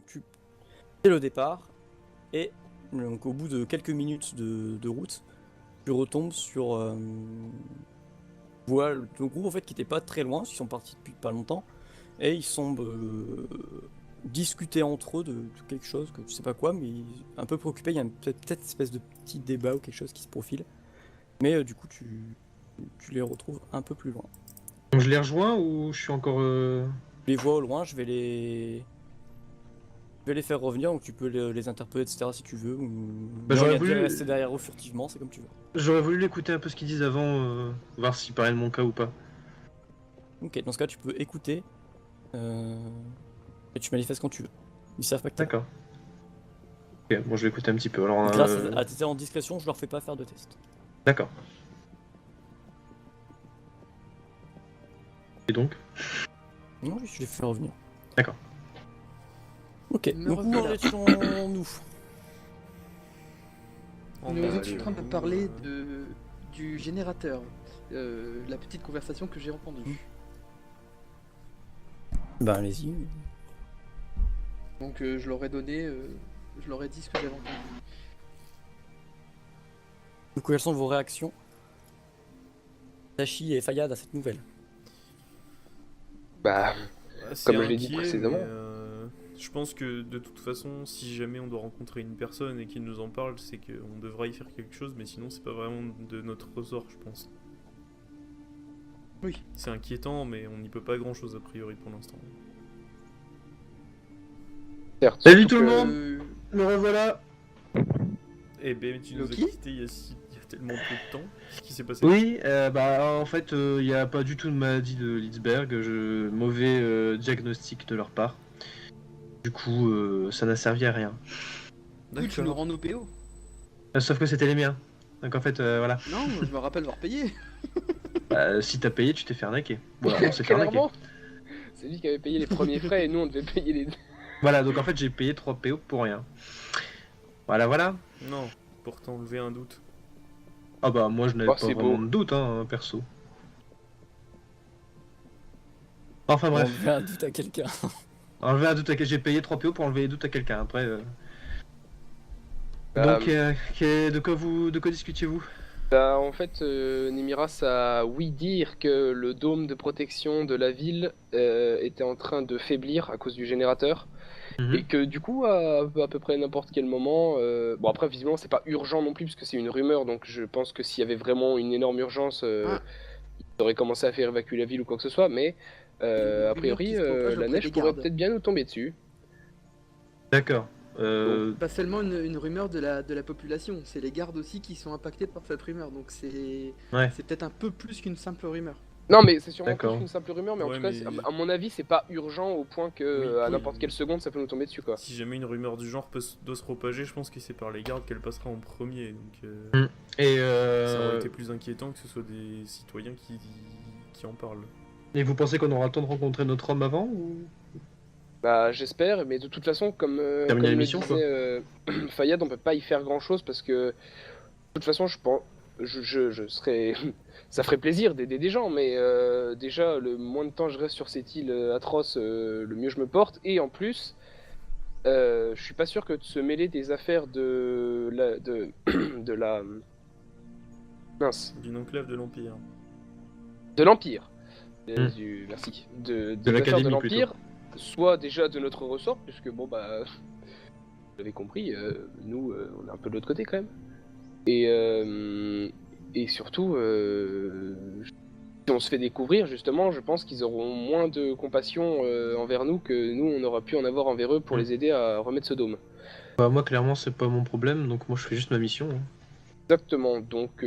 donc tu fais le départ, et donc, au bout de quelques minutes de route, tu retombes sur voilà, le groupe en fait qui était pas très loin, ils sont partis depuis pas longtemps, et ils semblent discuter entre eux de quelque chose, que tu sais pas quoi, mais un peu préoccupés, il y a peut-être une espèce de petit débat ou quelque chose qui se profile, mais du coup tu les retrouves un peu plus loin. Donc je les rejoins ou je suis encore... Tu les vois au loin, je vais les faire revenir, donc tu peux les interpeller, etc. si tu veux, ou Bah, bien j'aurais dire voulu... rester derrière eux furtivement, c'est comme tu veux. J'aurais voulu l'écouter un peu ce qu'ils disent avant, voir s'il parlait de mon cas ou pas. Ok, dans ce cas tu peux écouter, et tu manifestes quand tu veux. Ils savent pas que t'es là. D'accord. Ok, bon, je vais écouter un petit peu. Alors, Grâce à tes en discrétion, je leur fais pas faire de test. D'accord. Et donc? Non, je les fais revenir. D'accord. Ok, Me donc où revoilà. en étions-nous? Nous étions en train de parler du générateur, la petite conversation que j'ai entendue. Bah allez-y. Donc je leur ai donné, je leur ai dit ce que j'avais entendu. Donc quelles sont vos réactions, Tachi et Fayad, à cette nouvelle? Bah, C'est comme je l'ai dit inquiet, précédemment. mais, je pense que de toute façon, si jamais on doit rencontrer une personne et qu'il nous en parle, c'est qu'on devra y faire quelque chose, mais sinon c'est pas vraiment de notre ressort, je pense. Oui. C'est inquiétant, mais on n'y peut pas grand chose a priori pour l'instant. Certes. Salut surtout tout le que- monde. Me revoilà. Eh ben, tu nous as Loki quittés il y a tellement peu de temps. Qu'est-ce qui s'est passé? Oui, bah en fait, il n'y a pas du tout de maladie de Lidsberg. Mauvais diagnostic de leur part. Du coup, ça n'a servi à rien. Oui, tu nous rends nos PO. Sauf que c'était les miens. Donc en fait, voilà. Non, je me rappelle avoir payé. Si t'as payé, tu t'es fait arnaquer. Voilà, on s'est fait arnaquer. Clairement, c'est lui qui avait payé les premiers frais et nous on devait payer les. Voilà, donc en fait, j'ai payé 3 PO pour rien. Voilà, voilà. Non, pour t'enlever un doute. Ah bah moi je n'avais Oh, pas c'est vraiment beau. de doute, hein, perso. Enfin bref, Enlever un doute à quelqu'un. enlever un doute à j'ai payé 3 PO pour enlever les doutes à quelqu'un. Après, Bah, donc de quoi discutiez-vous? Bah, en fait, Nemiras a oui dire que le dôme de protection de la ville était en train de faiblir à cause du générateur. Mhm. Et que du coup, à peu près n'importe quel moment, bon après visiblement c'est pas urgent non plus puisque c'est une rumeur, donc je pense que s'il y avait vraiment une énorme urgence, ils auraient commencé à faire évacuer la ville ou quoi que ce soit, mais a priori qui se propage la auprès neige des pourrait gardes. peut-être bien nous tomber dessus. D'accord. Pas seulement une rumeur de la population, c'est les gardes aussi qui sont impactés par cette rumeur, donc c'est Ouais. peut-être un peu plus qu'une simple rumeur. Non mais c'est sûrement D'accord. plus qu'une simple rumeur, mais en Ouais, tout cas, mais- à mon avis, c'est pas urgent au point que Oui, à oui. n'importe quelle seconde ça peut nous tomber dessus quoi. Si jamais une rumeur du genre doit se propager, je pense que c'est par les gardes qu'elle passera en premier. Donc, Et, ça aurait été plus inquiétant que ce soit des citoyens qui en parlent. et vous pensez qu'on aura le temps de rencontrer notre homme avant ou... Bah j'espère, mais de toute façon, comme Terminer le l'émission, disait Fayad, on peut pas y faire grand chose parce que de toute façon, je pense, je serais, ça ferait plaisir d'aider des gens, mais déjà le moins de temps je reste sur cette île atroce, le mieux je me porte, et en plus, je suis pas sûr que de se mêler des affaires de la mince, D'une enclave de l'Empire. de l'Empire. De Merci. Des affaires de l'Académie, l'Empire, soit déjà de notre ressort, puisque bon bah, vous avez compris, nous on est un peu de l'autre côté quand même. Et surtout, si on se fait découvrir justement, je pense qu'ils auront moins de compassion envers nous que nous on aura pu en avoir envers eux pour les aider à remettre ce dôme. Bah moi clairement c'est pas mon problème, donc moi je fais juste ma mission. Hein. Exactement, donc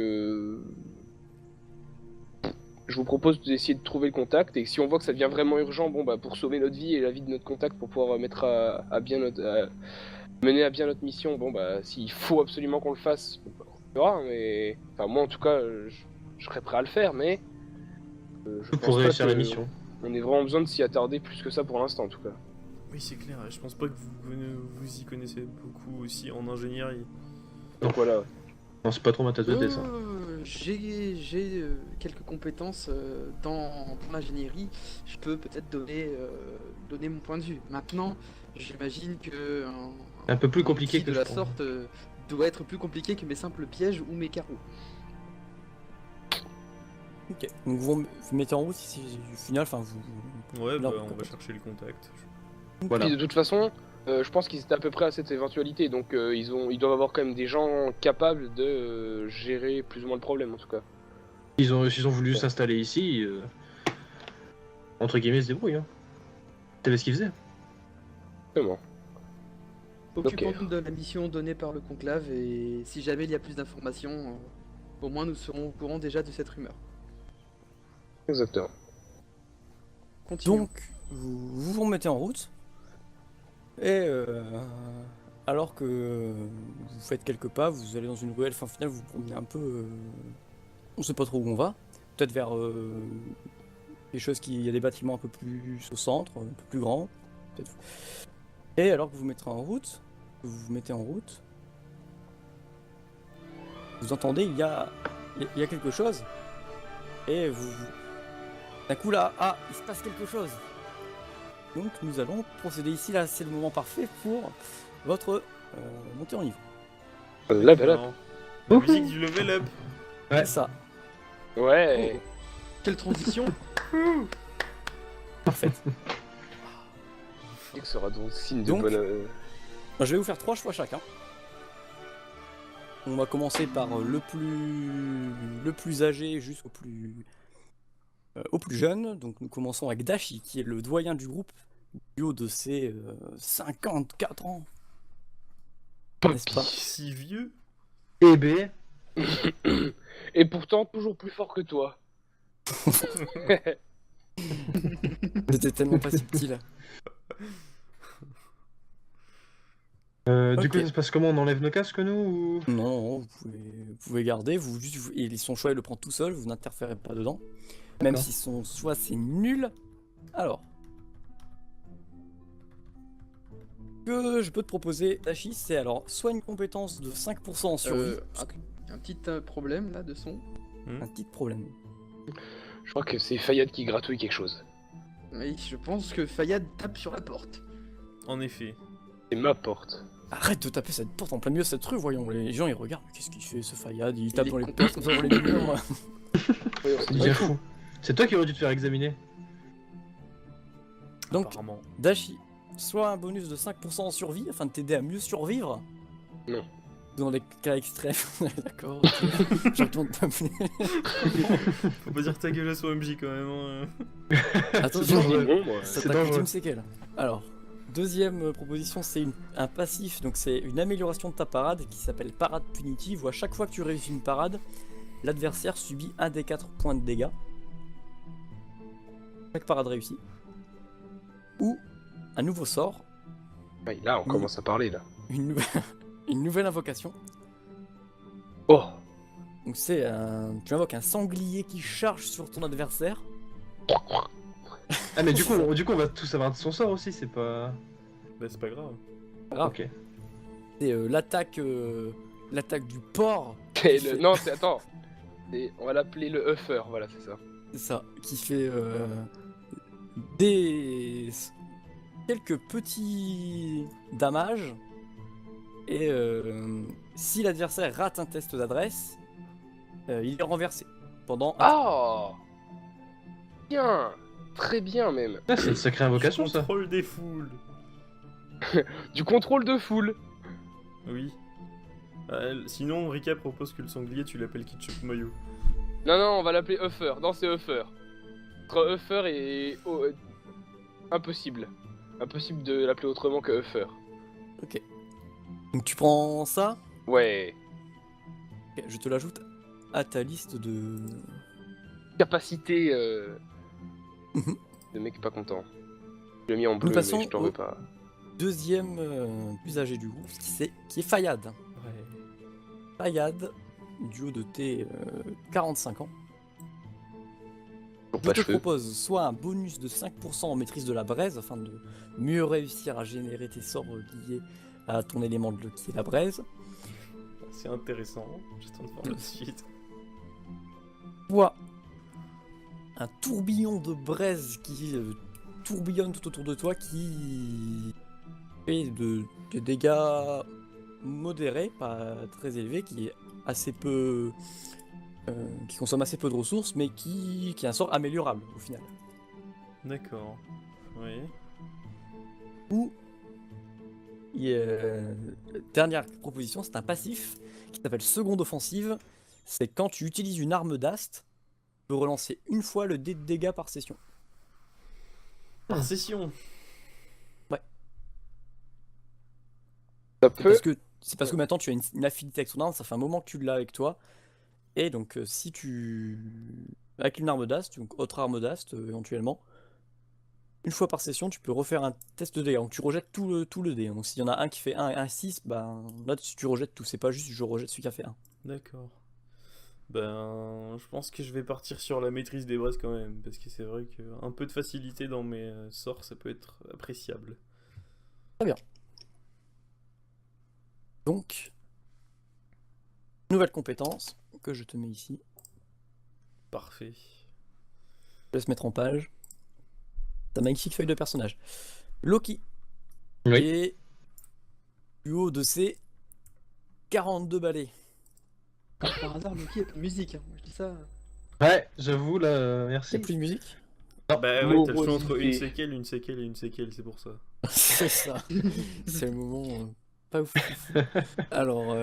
je vous propose d'essayer de trouver le contact, et si on voit que ça devient vraiment urgent, bon bah pour sauver notre vie et la vie de notre contact, pour pouvoir mettre à bien mener à bien notre mission, bon bah s'il faut absolument qu'on le fasse, on le fera, mais enfin moi en tout cas je serais prêt à le faire, mais je Tout pense pour pas réussir que la mission. on ait vraiment besoin de s'y attarder plus que ça pour l'instant en tout cas. Oui, c'est clair, je pense pas que vous y connaissez beaucoup aussi en ingénierie. Donc voilà. Non c'est pas trop ma tasse de thé ça. j'ai quelques compétences dans l'ingénierie. Je peux peut-être donner mon point de vue. Maintenant, j'imagine que Un peu plus un compliqué outil que de je la pense. sorte doit être plus compliqué que mes simples pièges ou mes carreaux. Ok. Donc vous mettez en route ici, au final, enfin vous. Ouais, Là, bah, on on va peut- chercher le contact. Voilà. Puis de toute façon, je pense qu'ils étaient à peu près à cette éventualité, donc ils doivent avoir quand même des gens capables de gérer plus ou moins le problème en tout cas. S'ils ont voulu s'installer ici, entre guillemets, ils se débrouillent. Hein. Tu savais ce qu'ils faisaient. Vraiment. Occupons-nous de la mission donnée par le conclave et si jamais il y a plus d'informations, au moins nous serons au courant déjà de cette rumeur. Exactement. Continuons. Donc vous remettez en route et alors que vous faites quelques pas, vous allez dans une ruelle. Enfin, au final, vous vous promenez un peu. On sait pas trop où on va. Peut-être vers des choses qui. Il y a des bâtiments un peu plus au centre, un peu plus grands. Peut-être. Et alors que vous mettez en route, vous entendez, il y a quelque chose. Et d'un coup là, il se passe quelque chose. Donc nous allons procéder ici, là c'est le moment parfait pour votre montée en niveau. Level up. Non. La musique du level up. Ouais. C'est ça, Ouais. Quelle transition! parfait. Ce sera donc signe de Donc- bonne. Je vais vous faire 3 choix chacun. On va commencer par le plus âgé jusqu'au au plus jeune. Donc nous commençons avec Dashi, qui est le doyen du groupe, du haut de ses 54 ans. N'est-ce pas? Si vieux. Eh ben, Et pourtant toujours plus fort que toi. C'était tellement pas subtil. du Ok. coup, ça se passe comment? On enlève nos casques, nous ou... Non, vous pouvez garder, et son choix il le prend tout seul, vous n'interférez pas dedans. Même D'accord. si son choix c'est nul. Alors. Que je peux te proposer, Dashi, c'est alors soit une compétence de 5% en survie, Un petit problème là de son. un petit problème. Je crois que c'est Fayad qui gratouille quelque chose. Oui, je pense que Fayad tape sur la porte. En effet. C'est ma porte. Arrête de taper cette porte en plein milieu de cette rue, voyons, les gens ils regardent, mais qu'est-ce qu'il fait ce Fayad, il tape est dans les con. portes comme ça dans les murs. Voyons, Il devient fou. C'est toi qui aurais dû te faire examiner. Donc, Apparemment. Dashi, soit un bonus de 5% en survie afin de t'aider à mieux survivre. Non. Dans les cas extrêmes, d'accord. Ok. Je retourne t'appeler. Faut pas dire ta gueule à son MJ quand même. Hein. Attention, dangereux. Non, moi. ça C'est t'a coûté dangereux. une séquelle. Alors, deuxième proposition, c'est un passif, donc c'est une amélioration de ta parade qui s'appelle parade punitive, où à chaque fois que tu réussis une parade, l'adversaire subit un des 4 points de dégâts. Chaque parade réussie. Ou un nouveau sort, Ouais, là, on commence à parler là. une, nou- une nouvelle invocation. Oh. Donc tu invoques un sanglier qui charge sur ton adversaire. Ah, mais du coup, on va tous avoir son sort aussi, c'est pas... Bah, c'est pas grave. Grave. Ok. C'est l'attaque du porc. Non, c'est attends. On va l'appeler le Huffer, voilà, c'est ça. C'est ça, qui fait quelques petits damages. Et si l'adversaire rate un test d'adresse, il est renversé pendant un Ah. Bien. Très bien même. Ah, c'est une sacrée invocation, ça. Contrôle des foules. Du contrôle de foule. Oui. Sinon, Rika propose que le sanglier, tu l'appelles Ketchup Mayo. Non, non, on va l'appeler Huffer. Non, c'est Huffer. Entre Huffer et... impossible. Impossible de l'appeler autrement que Huffer. Ok. Donc tu prends ça, Ouais. ok, je te l'ajoute à ta liste de... Capacité Mhm. de mec pas content. Je l'ai mis en De bleu, toute façon, mais je t'en veux pas. Deuxième plus âgé du groupe, qui est Fayad. Ouais. Fayad, du haut de tes 45 ans. Pour Je pas te cheveux. propose soit un bonus de 5% en maîtrise de la braise, afin de mieux réussir à générer tes sorts liés à ton élément qui est la braise. C'est intéressant. J'attends de voir la suite. vois un tourbillon de braise qui tourbillonne tout autour de toi, qui fait de dégâts modérés, pas très élevés, qui est assez peu, qui consomme assez peu de ressources, mais qui est un sort améliorable au final. D'accord. Oui. Ou dernière proposition, c'est un passif qui s'appelle seconde offensive. C'est quand tu utilises une arme d'ast, tu peux relancer une fois le dé de dégâts par session. Par session. Ça C'est peut. parce que maintenant tu as une affinité avec ton arme, ça fait un moment que tu l'as avec toi. Et donc si tu... Avec une arme d'ast, donc autre arme d'ast éventuellement, une fois par session tu peux refaire un test de dégâts. Donc tu rejettes tout le dé. Donc s'il y en a un qui fait 1 6, ben là tu rejettes tout. C'est pas juste je rejette celui qui a fait 1. D'accord. Ben, je pense que je vais partir sur la maîtrise des braises quand même, parce que c'est vrai que un peu de facilité dans mes sorts, ça peut être appréciable. Donc, nouvelle compétence que je te mets ici. Parfait. Je laisse mettre en page. Ta magnifique feuille de personnage. Loki. Oui. Et plus haut de ses 42 balais. Par hasard, Loki a plus de musique. Hein. Je dis ça. Ouais, j'avoue, là, Il merci. n'y a plus de musique. Bah ouais, t'as le choix entre Morosité. une séquelle, une séquelle et une séquelle, c'est pour ça. C'est ça. C'est le moment pas ouf. Alors,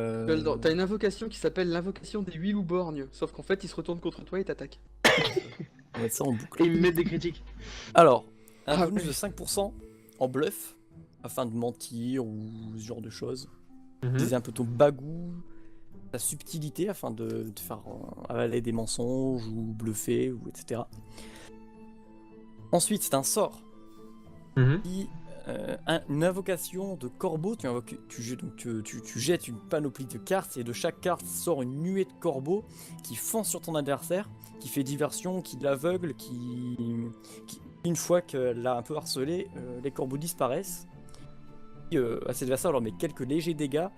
T'as une invocation qui s'appelle l'invocation des 8 loups borgnes. Sauf qu'en fait, il se retourne contre toi et t'attaque. on va mettre ça en boucle. Et ils me mettent des critiques. Alors, un Ah bonus oui. de 5% en bluff, afin de mentir ou ce genre de choses. Mhm. Utiliser un peu ton bagou, ta subtilité, afin de te faire avaler des mensonges ou bluffer, ou etc. Ensuite, c'est un sort Mhm. qui... une invocation de corbeau, tu jettes une panoplie de cartes et de chaque carte sort une nuée de corbeaux qui fonce sur ton adversaire, qui fait diversion, qui l'aveugle, qui une fois qu'elle l'a un peu harcelé, les corbeaux disparaissent. Et, à cet adversaire, on leur met quelques légers dégâts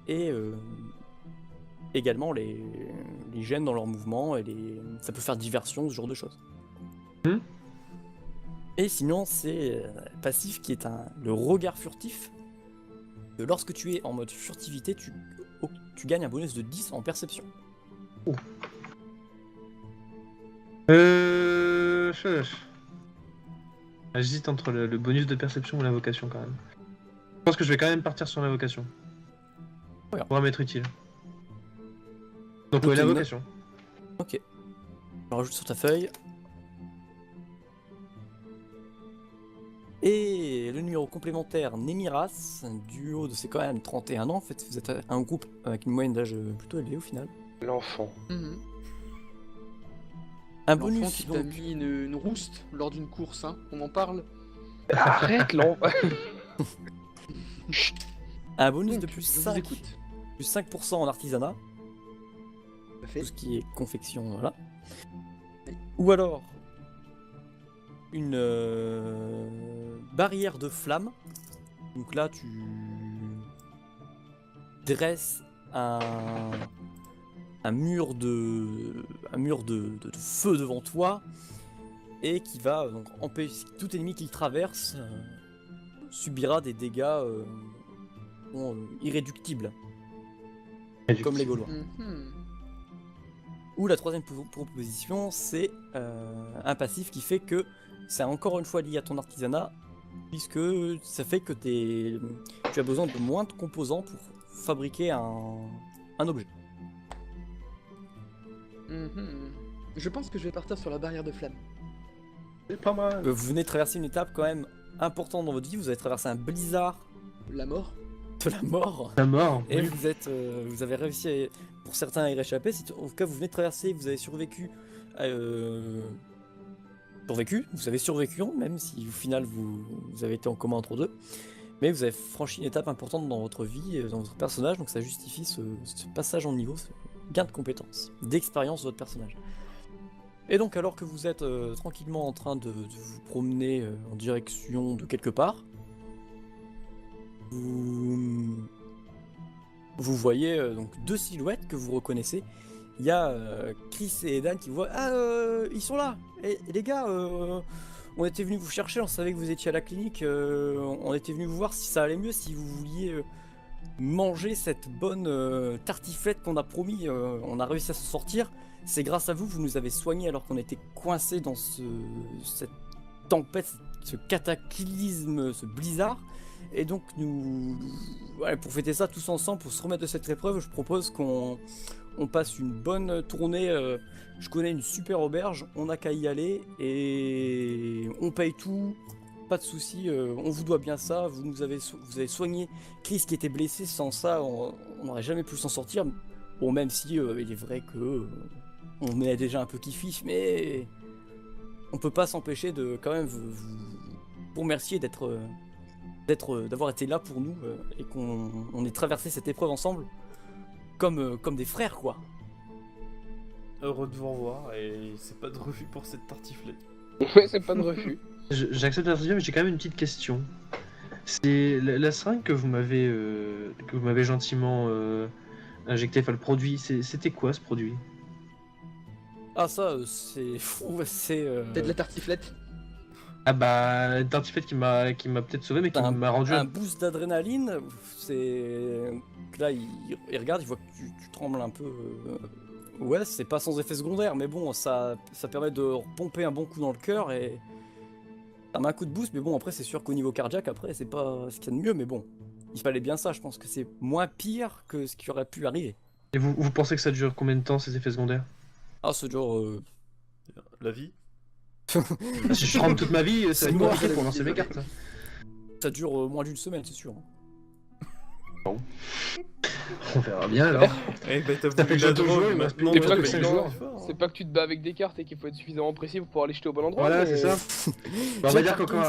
et également les gêne dans leurs mouvements et ça peut faire diversion, ce genre de choses. Et sinon, c'est passif qui est le regard furtif. Lorsque tu es en mode furtivité, tu gagnes un bonus de 10 en perception. J'hésite entre le bonus de perception ou l'invocation quand même. Je pense que je vais quand même partir sur l'invocation. Voilà. Ça pourra m'être utile. Donc Donc, l'invocation. Ok. Je rajoute sur ta feuille. Et le numéro complémentaire, Nemiras, du haut de ses quand même 31 ans. En fait, vous êtes un groupe avec une moyenne d'âge plutôt élevée au final. L'enfant. Un L'enfant bonus, qui t'a donc, mis une rouste lors d'une course, hein. On en parle. Arrête, l'enfant. un bonus Donc, de plus je vous 5, écoute. plus 5% en artisanat, Tout à fait. tout ce qui est confection, voilà. Ou alors, une barrière de flamme. Donc là, tu dresses un mur de feu devant toi et qui va donc empêcher tout ennemi qui le traverse subira des dégâts irréductibles, comme les Gaulois. Mhm. Ou la troisième proposition, c'est un passif qui fait que c'est encore une fois lié à ton artisanat, puisque ça fait que tu as besoin de moins de composants pour fabriquer un objet. Mhm. Je pense que je vais partir sur la barrière de flamme. C'est pas mal. Vous venez de traverser une étape quand même importante dans votre vie, vous avez traversé un blizzard La mort. de la mort, La mort. et Oui. vous avez réussi, pour certains, à y réchapper. En tout cas, vous venez de traverser, vous avez survécu, vous avez survécu, même si au final vous avez été en coma entre deux. Mais vous avez franchi une étape importante dans votre vie, dans votre personnage, donc ça justifie ce passage en niveau, ce gain de compétences, d'expérience de votre personnage. Et donc alors que vous êtes tranquillement en train de vous promener en direction de quelque part, vous voyez donc deux silhouettes que vous reconnaissez il y a Chris et Edan qui voient ah ils sont là. Et les gars, on était venus vous chercher, on savait que vous étiez à la clinique, on était venus vous voir si ça allait mieux, si vous vouliez manger cette bonne tartiflette qu'on a promis, on a réussi à s'en sortir. C'est grâce à vous, vous nous avez soignés alors qu'on était coincés dans cette tempête, ce cataclysme, ce blizzard. Et donc pour fêter ça tous ensemble, pour se remettre de cette épreuve, je propose qu'on passe une bonne tournée. Je connais une super auberge, on n'a qu'à y aller et on paye tout, pas de soucis, on vous doit bien ça. Vous avez soigné Chris qui était blessé, sans ça on n'aurait jamais pu s'en sortir. Bon, même si il est vrai que on est déjà un peu kiffif, mais on peut pas s'empêcher de quand même vous remercier d'avoir été là pour nous et qu'on ait traversé cette épreuve ensemble comme des frères, quoi. Heureux de vous revoir et c'est pas de refus pour cette tartiflette. Ouais, c'est pas de refus. J'accepte la mais j'ai quand même une petite question. C'est la seringue que vous m'avez gentiment injecté, enfin le produit, c'était quoi ce produit? Ah ça c'est C'est de la tartiflette. Ah bah, une tartiflette qui m'a peut-être sauvé, mais qui m'a rendu un boost d'adrénaline. C'est là il regarde, il voit que tu trembles un peu. Ouais, c'est pas sans effet secondaire, mais bon, ça permet de pomper un bon coup dans le cœur et ça met un coup de boost. Mais bon, après c'est sûr qu'au niveau cardiaque, après c'est pas ce qu'il y a de mieux, mais bon, il fallait bien ça. Je pense que c'est moins pire que ce qui aurait pu arriver. Et vous pensez que ça dure combien de temps ces effets secondaires? Ah, c'est genre La vie? Si je tremble toute ma vie, ça va C'est être moi. compliqué pour lancer mes cartes. ça dure moins d'une semaine, c'est sûr. On verra bien alors. Eh ben t'as Ça fait voulu la déjà 2 jours, drogue, il m'a fait maintenant des tu trucs payes cinq le jours. effort, hein. C'est pas que tu te bats avec des cartes et qu'il faut être suffisamment précis pour pouvoir les jeter au bon endroit. Voilà, mais- c'est ça. Bah, on va dire qu'encore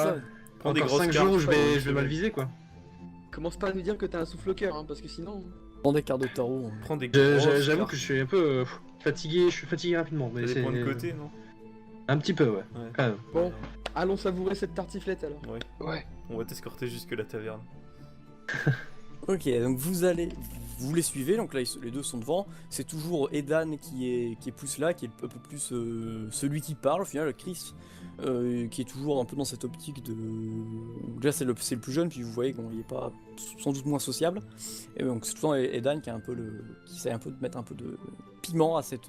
Prends des encore grosses 5 cartes, jours où je pas une vais mal semaine. viser quoi. Commence pas à nous dire que t'as un souffle au cœur, hein, parce que sinon. Prends des cartes de tarot. Prends des grosses J'avoue cartes. que je suis un peu fatigué, je suis fatigué rapidement. Mais Ça dépend c'est de côté, non? un petit peu, ouais. Ouais. Quand même. Bon, allons savourer cette tartiflette alors. Ouais. On va t'escorter jusque la taverne. Ok, donc vous les suivez, donc là les deux sont devant. C'est toujours Edan qui est plus là, qui est un peu plus celui qui parle au final, Chris, qui est toujours un peu dans cette optique de. Déjà c'est le plus jeune, puis vous voyez qu'il est pas sans doute moins sociable. Et donc c'est tout le temps Edan qui a un peu qui essaie un peu de mettre un peu de piment à cette.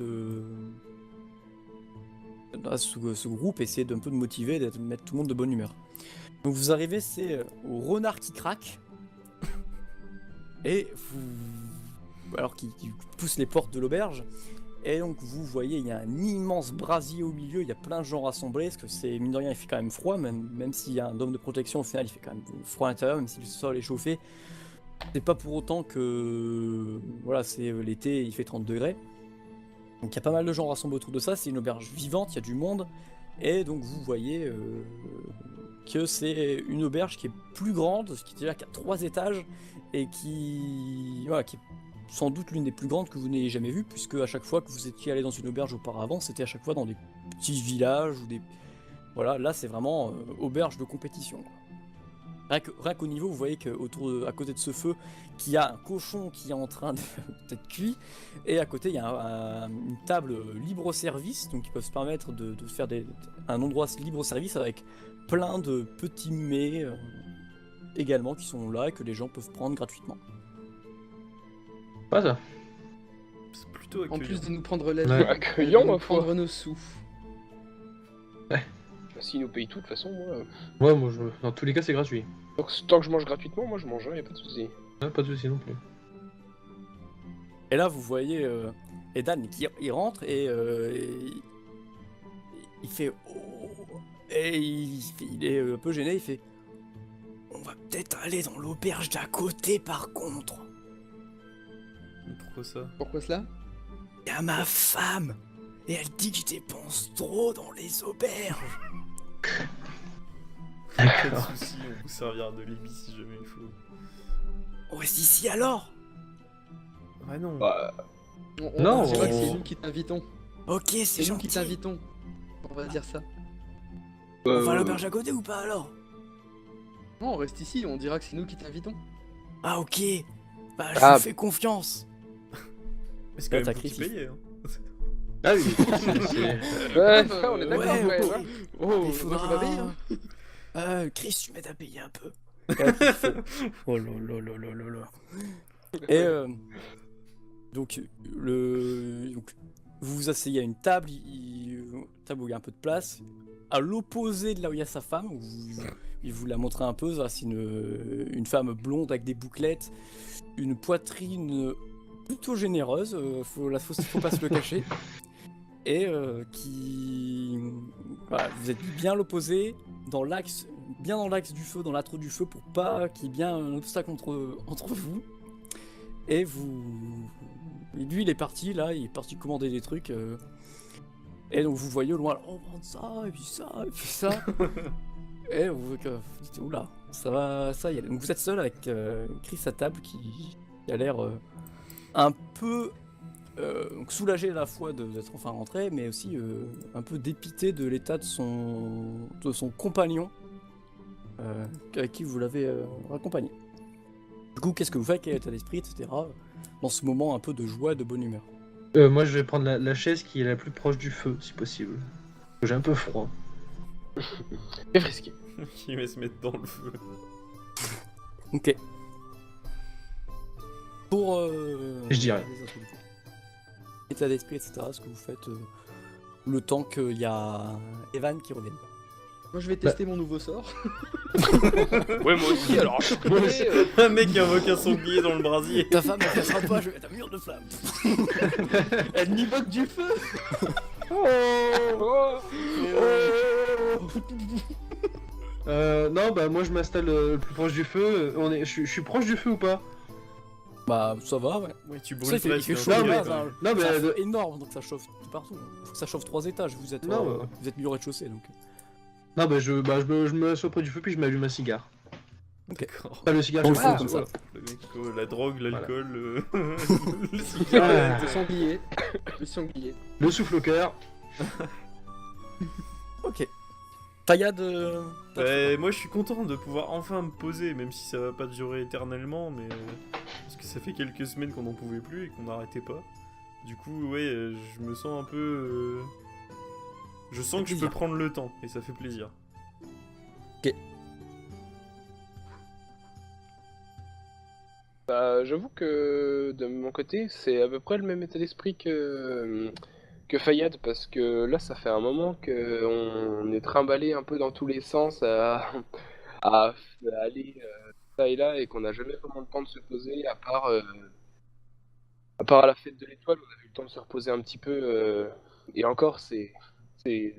À ce groupe, essayer d'un peu de motiver, de mettre tout le monde de bonne humeur. Donc vous arrivez, c'est au renard qui craque. Et vous. Alors qui pousse les portes de l'auberge. Et donc vous voyez, il y a un immense brasier au milieu, il y a plein de gens rassemblés, parce que c'est mine de rien, il fait quand même froid, même s'il y a un dôme de protection, au final il fait quand même froid à l'intérieur, même si le sol est chauffé. C'est pas pour autant que. Voilà, c'est l'été, il fait 30 degrés. Donc il y a pas mal de gens rassemblés autour de ça, c'est une auberge vivante, il y a du monde. Et donc vous voyez que c'est une auberge qui est plus grande, qui est-à-dire qui a 3 étages, et qui est sans doute l'une des plus grandes que vous n'ayez jamais vues, puisque à chaque fois que vous étiez allé dans une auberge auparavant, c'était à chaque fois dans des petits villages ou des. Voilà, là c'est vraiment auberge de compétition. Rien qu'au niveau, vous voyez qu'à côté de ce feu, qu'il y a un cochon qui est en train d'être cuit, et à côté il y a une table libre-service, donc ils peuvent se permettre de faire un endroit libre-service avec plein de petits mets également qui sont là et que les gens peuvent prendre gratuitement. Pas ça. C'est plutôt En accueillant. plus de nous prendre la Ouais. vie, Accueillant, de nous ma foi. prendre nos sous. Bah, s'ils nous payent tout, de toute façon, moi. Ouais, moi, dans tous les cas, c'est gratuit. Donc, tant que je mange gratuitement, moi je mange, y'a pas de soucis. Ouais, pas de soucis non plus. Et là vous voyez Edan qui il rentre et il fait oh, et il est un peu gêné, il fait on va peut-être aller dans l'auberge d'à côté par contre. Pourquoi ça? Pourquoi cela? Il y a ma femme et elle dit que je dépense trop dans les auberges. Pas de soucis, on vous servira de Libye si jamais il faut. On reste ici alors? Ah non. Bah, Non, on dira que on- c'est nous qui t'invitons. Ok, c'est C'est nous gentil. qui t'invitons. On va dire ça. On va à l'auberge à côté ou pas alors? Non, on reste ici, on dira que c'est nous qui t'invitons. Ah ok. Bah je Ah. vous fais confiance. Mais c'est quand Ouais, même t'as vous qui critique. payez, hein. Ah oui, Ouais, ça, on est d'accord ouais, quand même. ok. Hein. Oh, Il moi faudra... je m'habille, hein. Chris, tu m'aides à payer un peu. Et après, il fait, oh là là là là là là. Et donc, donc, vous vous asseyez à une table, table où il y a un peu de place. À l'opposé de là où il y a sa femme, il vous l'a montré un peu, c'est une femme blonde avec des bouclettes, une poitrine plutôt généreuse, faut pas se le cacher. Et voilà, vous êtes bien l'opposé, bien dans l'axe du feu, dans l'âtre du feu, pour pas qu'il y ait bien un obstacle entre vous. Et lui, il est parti, là, il est parti commander des trucs. Et donc, vous voyez au loin, on prend ça, et puis ça, et puis ça. Et vous dites, oula, ça va, ça y est. Donc, vous êtes seul avec Chris à table qui a l'air un peu donc soulagé à la fois d'être enfin rentré, mais aussi un peu dépité de l'état de son compagnon avec qui vous l'avez raccompagné. Du coup, qu'est-ce que vous faites, quel état d'esprit, etc. dans ce moment un peu de joie et de bonne humeur. Moi, je vais prendre la chaise qui est la plus proche du feu, si possible. J'ai un peu froid. C'est frisqué. Qui va se mettre dans le feu. Ok. Pour Je dirais. les autres, du coup. État d'esprit, etc. Ce que vous faites le temps qu'il y a Evan qui revienne. Moi je vais tester mon nouveau sort. Ouais, moi aussi, alors. Moi aussi. Un mec qui invoque un sanglier dans le brasier. Ta femme ne passera pas, je vais mettre un mur de flammes. Elle m'invoque du feu. Oh. Non, bah moi je m'installe le plus proche du feu. Je suis proche du feu ou pas? Bah ça va, ouais. Ouais, tu Ça, brûles il fait presque. chaud hein, de mais- base, ouais. hein. Non, mais- C'est un feu énorme, donc ça chauffe de partout. Faut que ça chauffe 3 étages, vous êtes Non, mis au rez-de-chaussée, donc... Non, bah je me assois près du feu puis je m'allume un cigare. D'accord. Pas le cigare, Dans je le le feu, fais comme ça. Le mec, la drogue, l'alcool, le Ah. cigare. Le sanglier. Le sanglier. Le souffle au cœur. Ok. Fayad... Moi je suis content de pouvoir enfin me poser, même si ça va pas durer éternellement, mais parce que ça fait quelques semaines qu'on n'en pouvait plus et qu'on n'arrêtait pas. Du coup, ouais, je me sens un peu. Je sens que je peux plaisir. prendre le temps et ça fait plaisir. Bah, j'avoue que de mon côté, c'est à peu près le même état d'esprit que Fayad, parce que là, ça fait un moment qu'on est trimballé un peu dans tous les sens à aller ça et là, et qu'on n'a jamais vraiment le temps de se poser, à part à la fête de l'étoile, on a eu le temps de se reposer un petit peu, et encore, c'est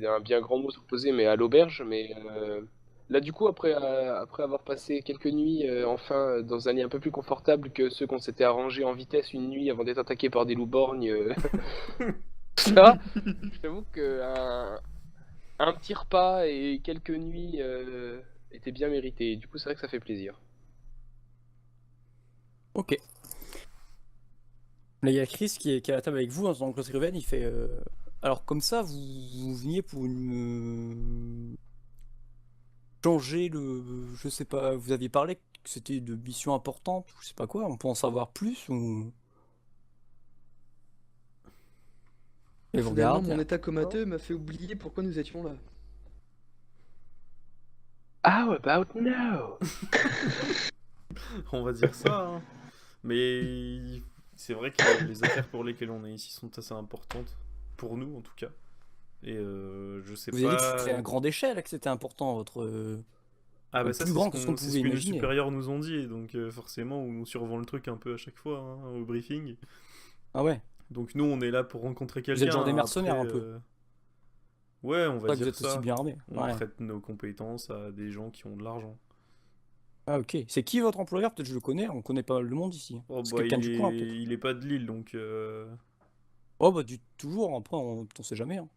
un bien grand mot se reposer, mais à l'auberge, mais là, du coup, après avoir passé quelques nuits, enfin, dans un lit un peu plus confortable que ceux qu'on s'était arrangés en vitesse une nuit avant d'être attaqués par des loups-borgnes, ça, je t'avoue un petit repas et quelques nuits étaient bien mérités. Et du coup, c'est vrai que ça fait plaisir. Ok. Là, il y a Chris qui est à la table avec vous, en tant que Klaus Ruven, il fait... Alors, comme ça, vous veniez pour une... changer je sais pas, vous aviez parlé que c'était de mission importante, ou je sais pas quoi, on peut en savoir plus, ou... Et vous Finalement, regardez. mon état comateux m'a fait oublier pourquoi nous étions là. How about now? On va dire ça, hein. Mais c'est vrai que les affaires pour lesquelles on est ici sont assez importantes. Pour nous, en tout cas. Et je sais Vous avez dit que pas. c'était à grande échelle, que c'était important, votre... Ah bah plus ça, c'est grand ce que ce qu'on c'est pouvait ce que nos imaginer. supérieurs nous ont dit, et donc forcément on survend le truc un peu à chaque fois hein, au briefing. Ah ouais, Donc nous on est là pour rencontrer quelqu'un. êtes genre des hein, mercenaires, après, un peu. Ouais, on c'est va pas que vous dire êtes ça. aussi bien armé. On Ouais. prête nos compétences à des gens qui ont de l'argent. Ah ok, c'est qui votre employeur? Peut-être je le connais, on connaît pas le monde ici. Oh C'est bah quelqu'un du coin, peut-être. il est pas de Lille, donc Oh bah toujours, après on sait jamais. Hein.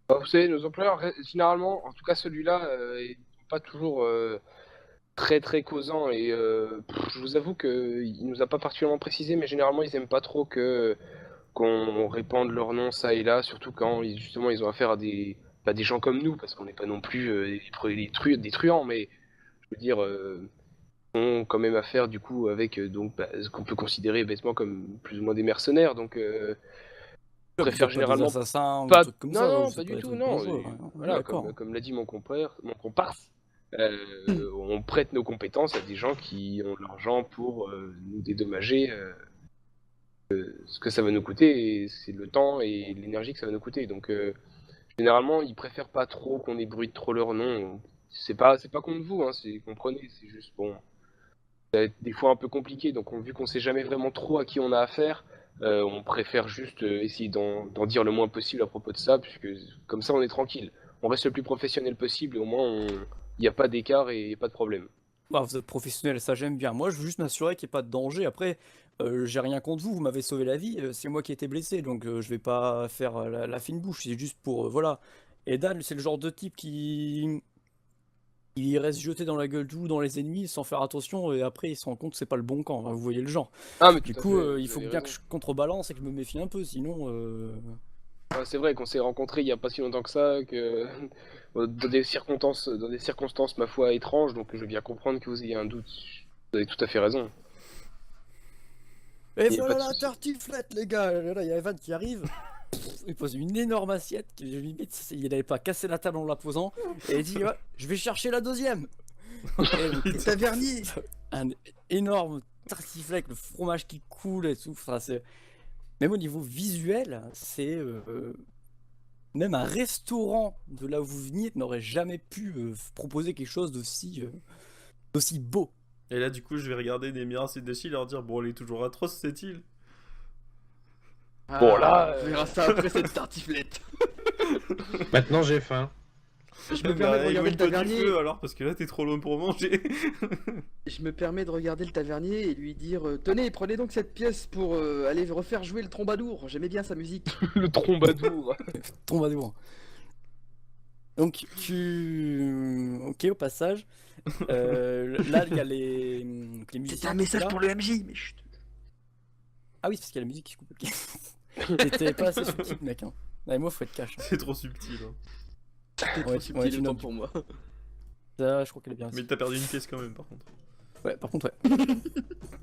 Bah, vous savez, nos employeurs, généralement, en tout cas celui-là, ils sont pas toujours très très causants. Et je vous avoue qu'il nous a pas particulièrement précisé, mais généralement ils aiment pas trop qu'on répande leur nom ça et là, surtout quand justement ils ont affaire à pas des gens comme nous, parce qu'on n'est pas non plus des truands, mais je veux dire, ont quand même affaire du coup avec donc ce qu'on peut considérer bêtement comme plus ou moins des mercenaires. Donc Vous préfère êtes pas des généralement assassins ou pas. des trucs comme ça, Non, c'est pas du des tout, trucs non. dangereux, Et hein. voilà, D'accord. comme l'a dit mon comparse, on prête nos compétences à des gens qui ont de l'argent pour nous dédommager ce que ça va nous coûter, et c'est le temps et l'énergie que ça va nous coûter. Donc généralement, ils préfèrent pas trop qu'on ébruite trop leur nom. C'est pas contre vous, hein, comprenez, c'est juste bon. Ça va être des fois un peu compliqué, donc vu qu'on sait jamais vraiment trop à qui on a affaire, on préfère juste essayer d'en dire le moins possible à propos de ça, puisque comme ça on est tranquille. On reste le plus professionnel possible et au moins il n'y a pas d'écart et pas de problème. Bah, vous êtes professionnel, ça j'aime bien. Moi, je veux juste m'assurer qu'il n'y ait pas de danger. Après, j'ai rien contre vous, vous m'avez sauvé la vie, c'est moi qui ai été blessé, donc je vais pas faire la fine bouche, c'est juste pour... voilà. Et Dan, c'est le genre de type qui... Il reste jeté dans la gueule tout, dans les ennemis, sans faire attention, et après il se rend compte que c'est pas le bon camp, hein, vous voyez le genre. Ah, mais Du tout à coup, fait, il vous faut avez bien que raison. je contrebalance et que je me méfie un peu, sinon... Ouais, c'est vrai qu'on s'est rencontrés il y a pas si longtemps que ça, que dans des circonstances ma foi étranges, donc je veux bien comprendre que vous ayez un doute. Vous avez tout à fait raison. Et Y a voilà pas de la souci. tartiflette, les gars! Là, il y a Evan qui arrive, il pose une énorme assiette, qui limite, il n'avait pas cassé la table en la posant, et il dit ouais, je vais chercher la deuxième! Et le tavernier, un énorme tartiflette avec le fromage qui coule et tout. Enfin, même au niveau visuel, c'est même un restaurant de là où vous veniez n'aurait jamais pu proposer quelque chose d'aussi beau. Et là, du coup, je vais regarder Nemiras et Dashi et leur dire bon, elle est toujours atroce cette île. Bon, là, On verra ça après cette tartiflette. Maintenant j'ai faim. Je me permets de regarder le éloigne-toi du tavernier. feu alors, parce que là, t'es trop loin pour manger. Je me permets de regarder le tavernier et lui dire tenez, prenez donc cette pièce pour aller refaire jouer le trombadour. J'aimais bien sa musique. le trombadour. Tombe à des bras. Donc ok, au passage. Là, il y a les musiciens. C'était un qui message sont là. pour le MJ, mais chut. Ah oui, c'est parce qu'il y a la musique qui se coupe. Ok. T'étais pas assez subtil, mec. Hein. Ouais, moi, faut être cash. Hein. C'est trop subtil. Hein. C'était Ouais, trop subtil, ouais, tu autant notes. pour moi. Ça, je crois qu'elle est bien. Mais t'as perdu une pièce quand même, par contre. Ouais, par contre, ouais.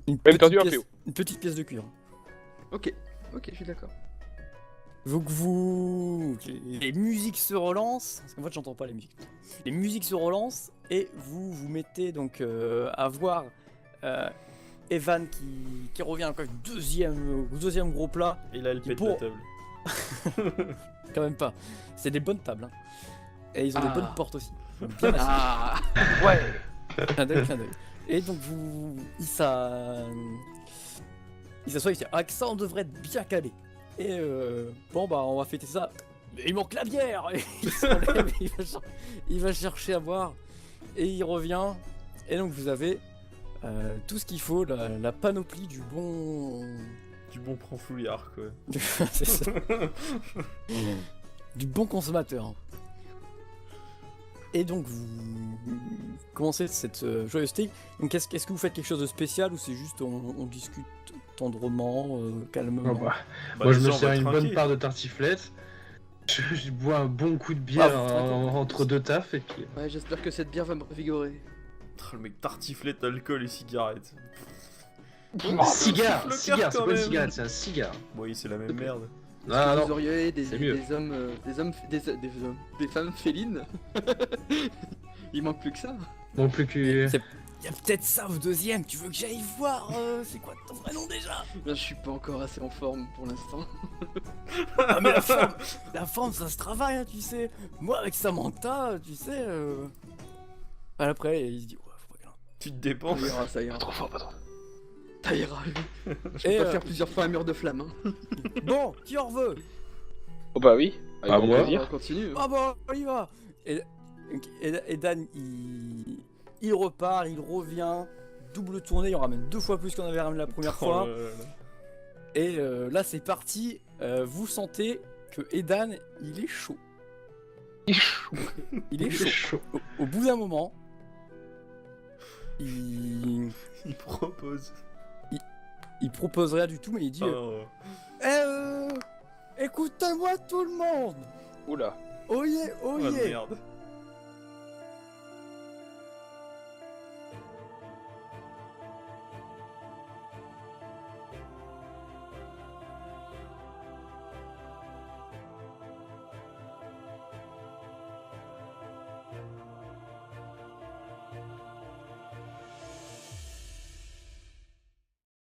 Une Même perdu un pièce, PO. une petite pièce de cuivre. Ok, je suis d'accord. Donc les musiques se relancent, parce qu'en fait j'entends pas les musiques. Les musiques se relancent et vous vous mettez donc à voir Evan qui revient encore avec deuxième gros plat. Et là, elle Qui pète pour- la table. Quand même pas. C'est des bonnes tables. Hein. Et ils ont des Ah. bonnes portes aussi. Bien assises. Ah, Ouais. Clin d'œil, clin d'œil. Et donc il s'assoit, il dit ah que ça on devrait être bien calé. Et bon bah on va fêter ça. Mais il manque la bière. Et il se relève, il va chercher à boire et il revient. Et donc vous avez tout ce qu'il faut, la panoplie du bon, Du bon franfouillard, quoi. c'est ça. Du bon consommateur. Hein. Et donc vous commencez cette joyeuseté. Donc est-ce que vous faites quelque chose de spécial ou c'est juste on discute tendrement, calmement? Bah, Bah, moi je déjà, me on sers va une bonne trinquer. part de tartiflette. Je bois un bon coup de bière Ah, vous trinquez. entre deux tafs et puis. ouais, j'espère que cette bière va me revigorer. Ah, le mec tartiflette, alcool et cigarette. Cigare, le cigare, cœur, c'est quand pas une même. cigarette, c'est un cigare. Oui, c'est la même merde. Est-ce Ah, que non. vous auriez c'est mieux. des femmes félines? Il manque plus que ça. Non plus que. Il y a peut-être ça au deuxième, tu veux que j'aille voir c'est quoi ton vrai nom déjà? Là, je suis pas encore assez en forme pour l'instant. Ah mais la forme ça se travaille hein, tu sais. Moi avec Samantha, tu sais après il se dit ouais faut pas que- Tu te dépenses. Ça ira. Pas trop fort, pas trop. Ça ira. Je Et peux pas faire plusieurs fois un mur de flamme. Hein. bon, qui en veut? Oh bah oui, avec Ah, grand moi On plaisir. continue. Ah bah on y va. Et Dan il repart, il revient, double tournée, il en ramène 2 fois plus qu'on avait ramené la première Oh fois. là là là. Et là c'est parti, vous sentez que Edan il est chaud. Il est chaud. Au bout d'un moment, il propose rien du tout, mais il dit Oh. écoutez-moi tout le monde. Oula. Oyez, Oh oyez. merde.